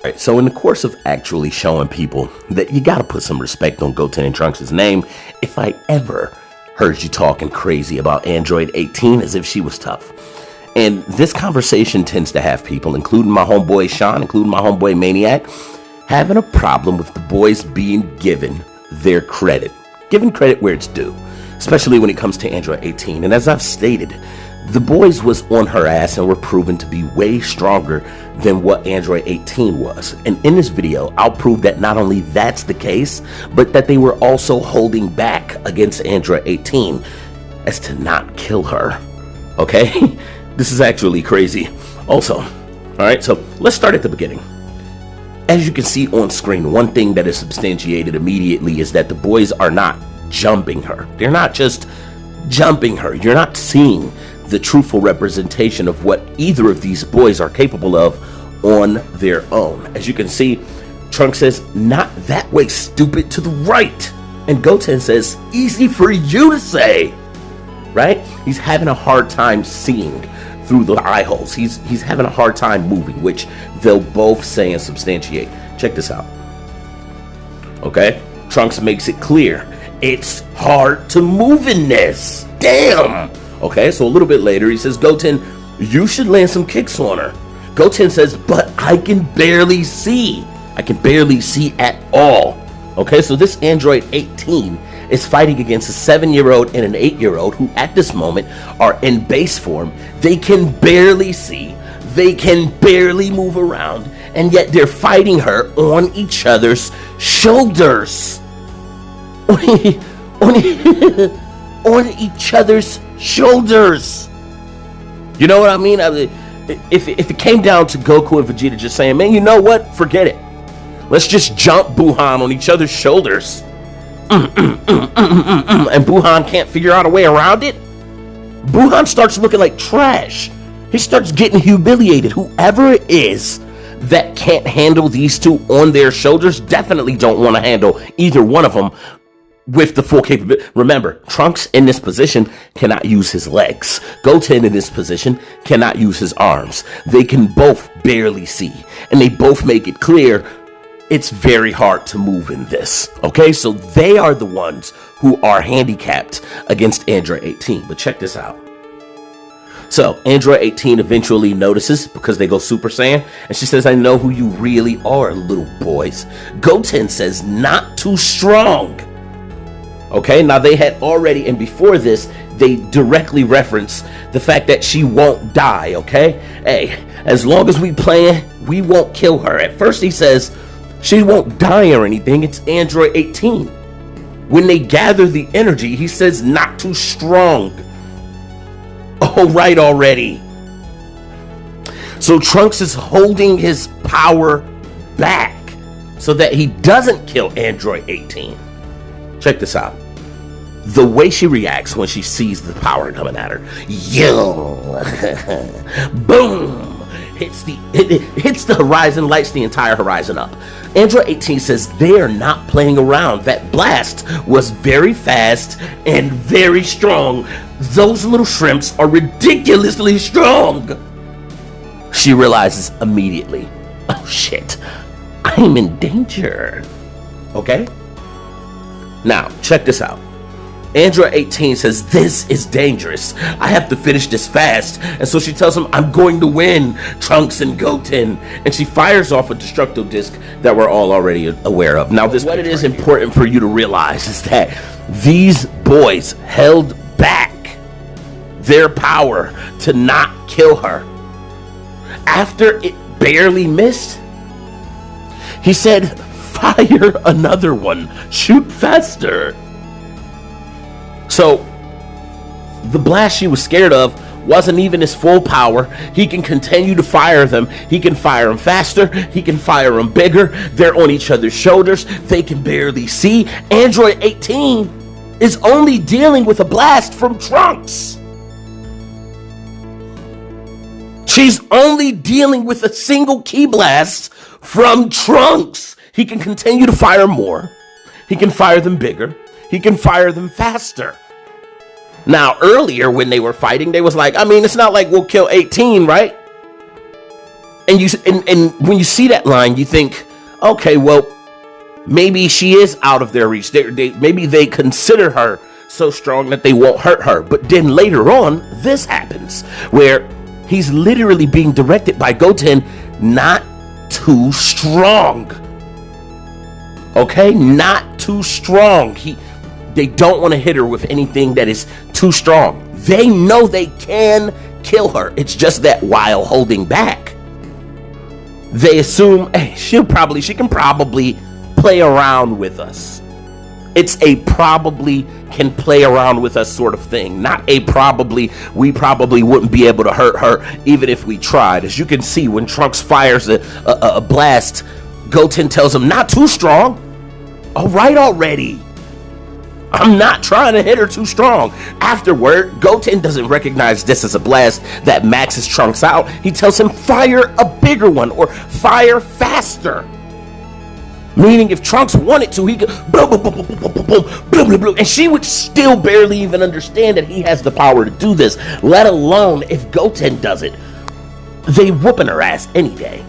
Right, so in the course of actually showing people that you gotta put some respect on Goten and Trunks' name, if I ever heard you talking crazy about Android 18 as if she was tough. And this conversation tends to have people, including my homeboy Sean, including my homeboy Maniac, having a problem with the boys being given their credit. Given credit where it's due, especially when it comes to Android 18. And as I've stated, the boys was on her ass and were proven to be way stronger than what Android 18 was. And in this video, I'll prove that not only that's the case, but that they were also holding back against Android 18 as to not kill her. Okay? This is actually crazy. Also, alright, so let's start at the beginning. As you can see on screen, one thing that is substantiated immediately is that the boys are not jumping her. They're not just jumping her. You're not seeing the truthful representation of what either of these boys are capable of on their own. As you can see, Trunks says, "Not that way, stupid," to the right. And Goten says, "Easy for you to say." Right? He's having a hard time seeing through the eye holes. He's having a hard time moving, which they'll both say and substantiate. Check this out. Okay? Trunks makes it clear. It's hard to move in this. Damn! Okay, so a little bit later, he says, "Goten, you should land some kicks on her." Goten says, "But I can barely see. I can barely see at all." Okay, so this Android 18 is fighting against a 7-year-old and an 8-year-old who at this moment are in base form. They can barely see. They can barely move around. And yet they're fighting her on each other's shoulders. On each other's shoulders. You know what I mean? If it came down to Goku and Vegeta just saying, "Man, you know what? Forget it. Let's just jump Buhan on each other's shoulders." And Buhan can't figure out a way around it. Buhan starts looking like trash. He starts getting humiliated. Whoever it is that can't handle these two on their shoulders definitely don't want to handle either one of them with the full capability. Remember, Trunks in this position cannot use his legs. Goten in this position cannot use his arms. They can both barely see. And they both make it clear it's very hard to move in this. Okay, so they are the ones who are handicapped against Android 18. But check this out. So Android 18 eventually notices because they go Super Saiyan, and she says, "I know who you really are, little boys." Goten says, "Not too strong." Okay, now they had already, and before this, they directly reference the fact that she won't die, okay? Hey, as long as we playing, we won't kill her. At first he says, she won't die or anything, it's Android 18. When they gather the energy, he says, "Not too strong." Oh, right already. So Trunks is holding his power back so that he doesn't kill Android 18. Check this out. The way she reacts when she sees the power coming at her. Yo! Boom! It hits the horizon, lights the entire horizon up. Android 18 says they are not playing around. That blast was very fast and very strong. Those little shrimps are ridiculously strong. She realizes immediately, "Oh shit, I'm in danger." Okay? Now, check this out. Android 18 says, "This is dangerous. I have to finish this fast." And so she tells him, "I'm going to win, Trunks and Goten." And she fires off a destructo disc that we're all already aware of. Now, what it is important for you to realize is that these boys held back their power to not kill her. After it barely missed, he said, "Fire another one. Shoot faster." So, the blast she was scared of wasn't even his full power. He can continue to fire them. He can fire them faster. He can fire them bigger. They're on each other's shoulders. They can barely see. Android 18 is only dealing with a blast from Trunks. She's only dealing with a single ki blast from Trunks. He can continue to fire more. He can fire them bigger. He can fire them faster. Now, earlier when they were fighting, they was like, I mean, it's not like we'll kill 18, right? And when you see that line, you think, okay, well, maybe she is out of their reach. Maybe they consider her so strong that they won't hurt her. But then later on, this happens where he's literally being directed by Goten, not too strong. Okay, not too strong. They don't want to hit her with anything that is too strong. They know they can kill her. It's just that while holding back, they assume, hey, she can probably play around with us. It's a probably can play around with us sort of thing, not a we probably wouldn't be able to hurt her even if we tried. As you can see, when Trunks fires a blast, Goten tells him, not too strong. All right already. I'm not trying to hit her too strong. Afterward, Goten doesn't recognize this as a blast that maxes Trunks out. He tells him, fire a bigger one or fire faster. Meaning if Trunks wanted to, he could boom, boom, boom, boom, boom, boom, boom, boom, boom, boom, and she would still barely even understand that he has the power to do this, let alone if Goten does it. They whooping her ass any day.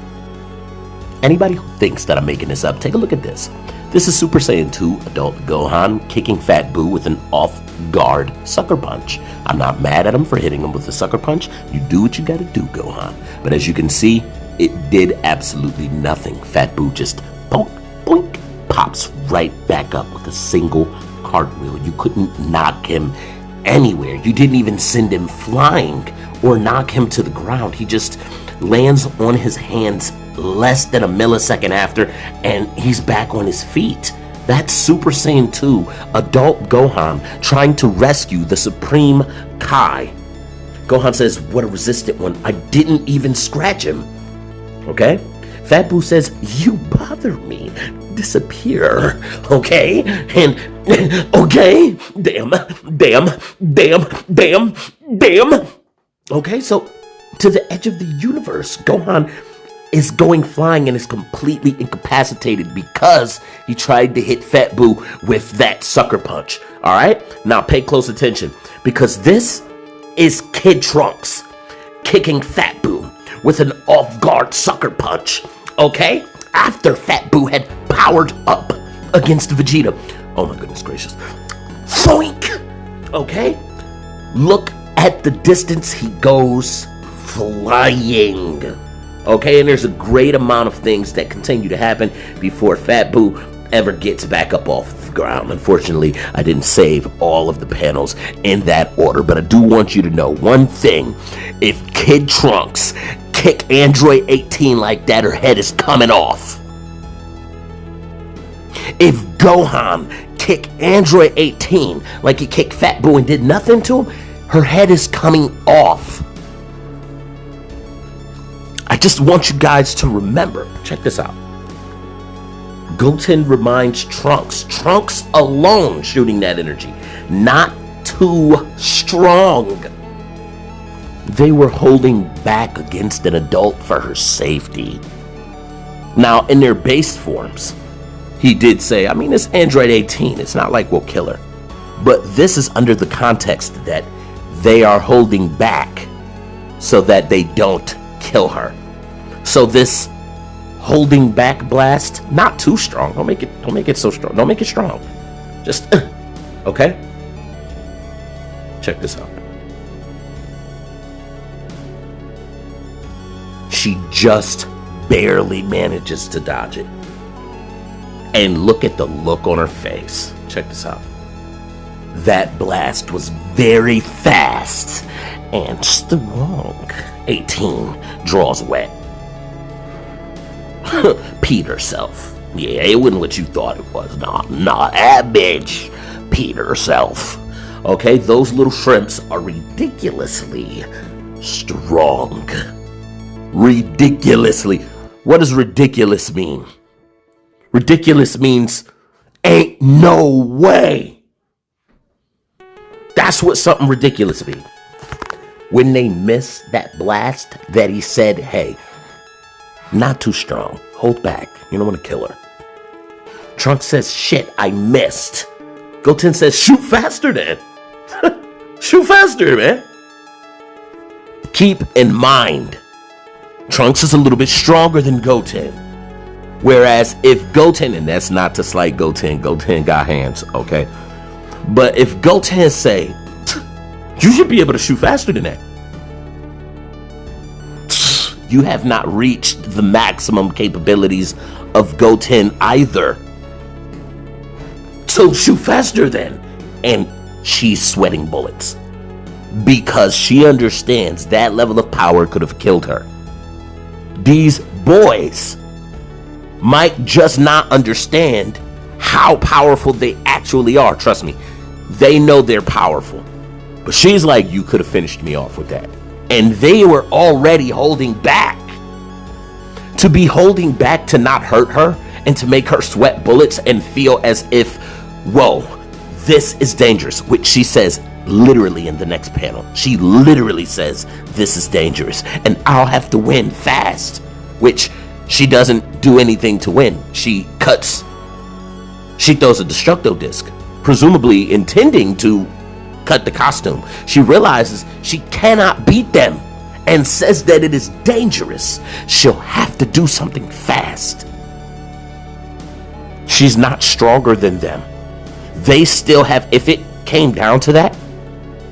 Anybody who thinks that I'm making this up, take a look at this. This is Super Saiyan 2 Adult Gohan kicking Fat Buu with an off-guard sucker punch. I'm not mad at him for hitting him with a sucker punch. You do what you gotta do, Gohan. But as you can see, it did absolutely nothing. Fat Buu just bonk, boink, pops right back up with a single cartwheel. You couldn't knock him anywhere. You didn't even send him flying or knock him to the ground. He just lands on his hands less than a millisecond after, and he's back on his feet. That's Super Saiyan 2 Adult Gohan trying to rescue the Supreme Kai. Gohan says, what a resistant one. I didn't even scratch him. Okay? Fat Buu says, you bother me. Disappear. Okay? And, okay? Damn. Okay, so to the edge of the universe, Gohan is going flying and is completely incapacitated because he tried to hit Fat Buu with that sucker punch. All right? Now pay close attention, because this is Kid Trunks kicking Fat Buu with an off-guard sucker punch. Okay? After Fat Buu had powered up against Vegeta. Oh my goodness gracious. Zoink! Okay? Look at the distance he goes flying. Okay, and there's a great amount of things that continue to happen before Fat Buu ever gets back up off the ground. Unfortunately, I didn't save all of the panels in that order, but I do want you to know one thing. If Kid Trunks kick Android 18 like that, her head is coming off. If Gohan kick Android 18 like he kicked Fat Buu and did nothing to him, her head is coming off. I just want you guys to remember, check this out. Goten reminds Trunks alone shooting that energy, not too strong. They were holding back against an adult for her safety. Now, in their base forms, he did say, I mean, it's Android 18. It's not like we'll kill her. But this is under the context that they are holding back so that they don't kill her. So this holding back blast, not too strong. Don't make it so strong. Don't make it strong. Just, okay? Check this out. She just barely manages to dodge it. And look at the look on her face. Check this out. That blast was very fast and strong. 18 draws wet. Peed herself. Yeah, it wasn't what you thought it was. Not that bitch. Peed herself. Okay, those little shrimps are ridiculously strong. Ridiculously. What does ridiculous mean? Ridiculous means ain't no way. That's what something ridiculous means. When they miss that blast that he said, hey, not too strong. Hold back. You don't want to kill her. Trunks says, shit, I missed. Goten says, shoot faster then. Shoot faster, man. Keep in mind, Trunks is a little bit stronger than Goten. Whereas if Goten, and that's not to slight Goten, Goten got hands, okay? But if Goten say, you should be able to shoot faster than that. You have not reached the maximum capabilities of Goten either. So shoot faster then. And she's sweating bullets. Because she understands that level of power could have killed her. These boys might just not understand how powerful they actually are. Trust me, they know they're powerful. But she's like, you could have finished me off with that. And they were already holding back. To be holding back to not hurt her and to make her sweat bullets and feel as if, whoa, this is dangerous, which she says literally in the next panel. She literally says, this is dangerous and I'll have to win fast, which she doesn't do anything to win. She throws a destructo disc, presumably intending to cut the costume. She realizes she cannot beat them and says that it is dangerous. She'll have to do something fast. She's not stronger than them. They still have, if it came down to that,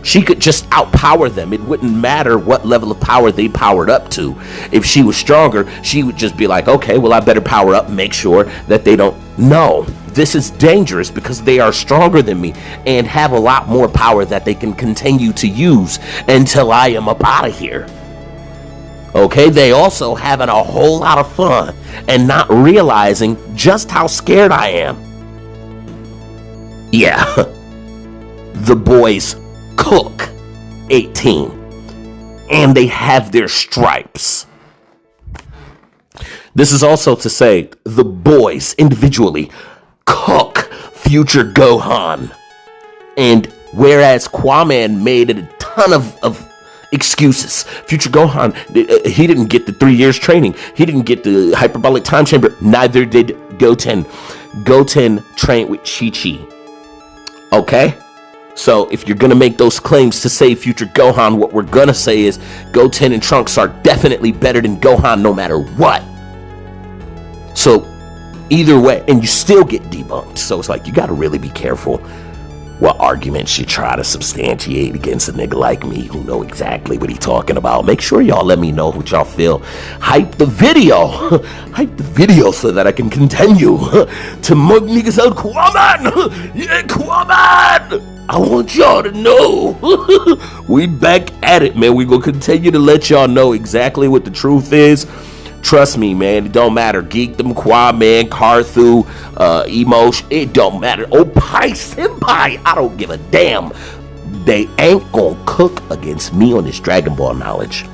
she could just outpower them. It wouldn't matter what level of power they powered up to. If she was stronger, she would just be like, okay, well, I better power up and make sure that they don't. No, this is dangerous because they are stronger than me and have a lot more power that they can continue to use until I am up out of here. Okay, they also having a whole lot of fun and not realizing just how scared I am. Yeah, the boys cook 18 and they have their stripes. This is also to say the boys individually cook future Gohan. And whereas Kwaman made a ton of excuses, future Gohan, he didn't get the 3 years training. He didn't get the hyperbolic time chamber. Neither did Goten. Goten trained with Chi-Chi. Okay? So if you're going to make those claims to say future Gohan, what we're going to say is Goten and Trunks are definitely better than Gohan no matter what. So either way, and you still get debunked. So it's like, you got to really be careful what arguments you try to substantiate against a nigga like me who know exactly what he talking about. Make sure y'all let me know what y'all feel. Hype the video. Hype the video so that I can continue to mug niggas out. Kwaman! Yeah, Kwaman! I want y'all to know we back at it, man. We gonna continue to let y'all know exactly what the truth is. Trust me, man, it don't matter. Geekdom, Kwaman, Karthu, Emosh, it don't matter. Oh, Pai Senpai, I don't give a damn. They ain't gonna cook against me on this Dragon Ball knowledge.